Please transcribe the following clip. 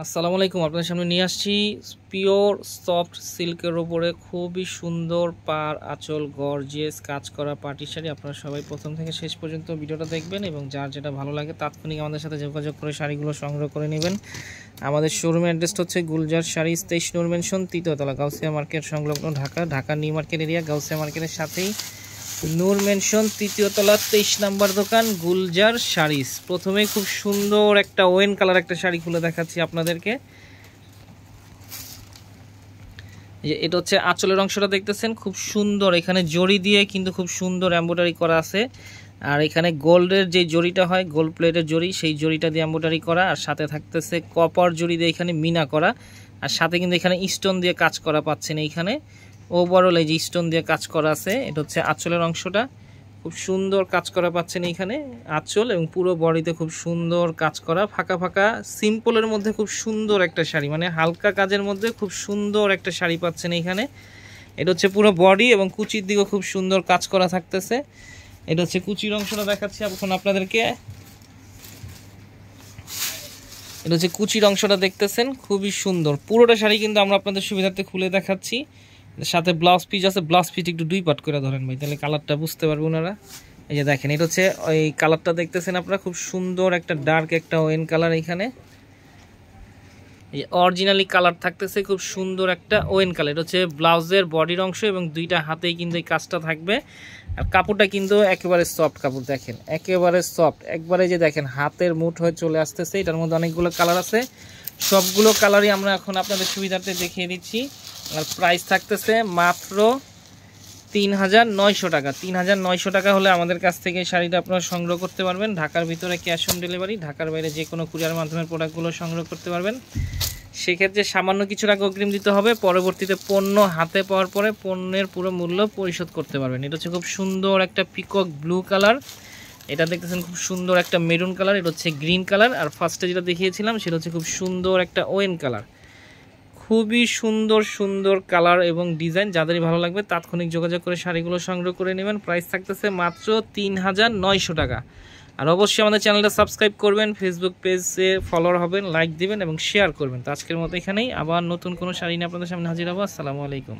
আসসালামু আলাইকুম। আপনাদের সামনে নিয়ে আসছি পিওর সফট সিল্কের ওপরে খুবই সুন্দর পার আঁচল গর্জিয়াস কাজ করা পার্টি শাড়ি। আপনারা সবাই প্রথম থেকে শেষ পর্যন্ত ভিডিওটা দেখবেন এবং যার যেটা ভালো লাগে তাৎক্ষণিক আমাদের সাথে যোগাযোগ করে শাড়িগুলো সংগ্রহ করে নেবেন। আমাদের শোরুমের অ্যাড্রেসটা হচ্ছে গুলজার শাড়ি 23 নূর মেনশন, তৃতীয়তলা, গাউসিয়া মার্কেট সংলগ্ন, Dhaka new market area. Gausia মার্কেটের সাথেই নূর মেনশন, তৃতীয়তলা, 23 নাম্বার দোকান, গুলজার শাড়িস। প্রথমেই খুব সুন্দর একটা ওয়েন কালার একটা শাড়ি খুলে দেখাচ্ছি আপনাদেরকে। এটা হচ্ছে আঁচলের অংশটা দেখতেছেন, খুব সুন্দর এখানে জড়ি দিয়ে কিন্তু খুব সুন্দর এমব্রয়ডারি করা আছে। আর এখানে গোল্ডের যে জড়িটা হয়, গোল্ড প্লেটের জড়ি, সেই জড়িটা দিয়ে এমব্রয়ডারি করা। আর সাথে থাকতেছে কপার জড়ি দিয়ে এখানে মিনা করা। আর সাথে কিন্তু এখানে স্টোন দিয়ে কাজ করা পাচ্ছেন। এইখানে ওভারঅল এই যে স্টোন দিয়ে কাজ করা আছে। এটা হচ্ছে আঁচলের অংশটা, খুব সুন্দর কাজ করা পাচ্ছেন এইখানে আঁচল, এবং পুরো বডিতে খুব সুন্দর কাজ করা। ফাঁকা ফাঁকা সিম্পলের মধ্যে খুব সুন্দর একটা শাড়ি, মানে হালকা কাজের মধ্যে খুব সুন্দর একটা শাড়ি পাচ্ছেন এইখানে। এটা হচ্ছে পুরো বডি এবং কুচির দিকেও খুব সুন্দর কাজ করা থাকতেছে। এটা হচ্ছে কুচির অংশটা দেখাচ্ছি এখন আপনাদেরকে। এটা হচ্ছে কুচির অংশটা দেখতেছেন, খুবই সুন্দর। পুরোটা শাড়ি কিন্তু আমরা আপনাদের সুবিধার্থে খুলে দেখাচ্ছি। সাথে ব্লাউজ পিস আছে, ব্লাউজ পিস একটু দুই পাট করে ধরেন ভাই, তাহলে কালারটা বুঝতে পারবেন ওনারা। এই যে দেখেন, এটা হচ্ছে ওই কালারটা দেখতেছেন আপনারা, খুব সুন্দর একটা ডার্ক একটা ওয়েন কালার। এখানে এই অরিজিনালি কালার থাকতেছে, খুব সুন্দর একটা ওয়েন কালার। এটা হচ্ছে ব্লাউজের বডির অংশ এবং দুইটা হাতেই কিন্তু এই কাজটা থাকবে। আর কাপড়টা কিন্তু একেবারে সফট কাপড়, দেখেন একেবারে সফট একবারে। যে দেখেন হাতের মুঠ হয়ে চলে আসতেছে। এটার মধ্যে অনেকগুলো কালার আছে, সবগুলো কালারই আমরা এখন আপনাদের সুবিধার্থে দেখিয়ে দিচ্ছি। আর প্রাইস থাকতেছে মাত্র ৩৯০০ টাকা। ৩৯০০ টাকা হলে আমাদের কাছ থেকে শাড়িটা আপনারা সংগ্রহ করতে পারবেন। ঢাকার ভিতরে ক্যাশ অন ডেলিভারি, ঢাকার বাইরে যে কোনো কুরিয়ার মাধ্যমে প্রোডাক্টগুলো সংগ্রহ করতে পারবেন। সেক্ষেত্রে সামান্য কিছু টাকা অগ্রিম দিতে হবে, পরবর্তীতে পণ্য হাতে পাওয়ার পরে পণ্যের পুরো মূল্য পরিশোধ করতে পারবেন। এটা হচ্ছে খুব সুন্দর একটা পিকক ব্লু কালার। এটা দেখতেছেন খুব সুন্দর একটা মেরুন কালার। এটা হচ্ছে গ্রিন কালার। আর ফার্স্টে যেটা দেখিয়েছিলাম সেটা হচ্ছে খুব সুন্দর একটা ওয়েন কালার। খুবই সুন্দর সুন্দর কালার এবং ডিজাইন। যাদেরই ভালো লাগবে তাৎক্ষণিক যোগাযোগ করে শাড়িগুলো সংগ্রহ করে নেবেন। প্রাইস থাকতেছে মাত্র ৩৯০০ টাকা। আর অবশ্যই আমাদের চ্যানেলটা সাবস্ক্রাইব করবেন, ফেসবুক পেজে ফলোয়ার হবেন, লাইক দিবেন এবং শেয়ার করবেন। তো আজকের মতো এখানেই, আবার নতুন কোনো শাড়ি নিয়ে আপনাদের সামনে হাজির হবো। আসসালামু আলাইকুম।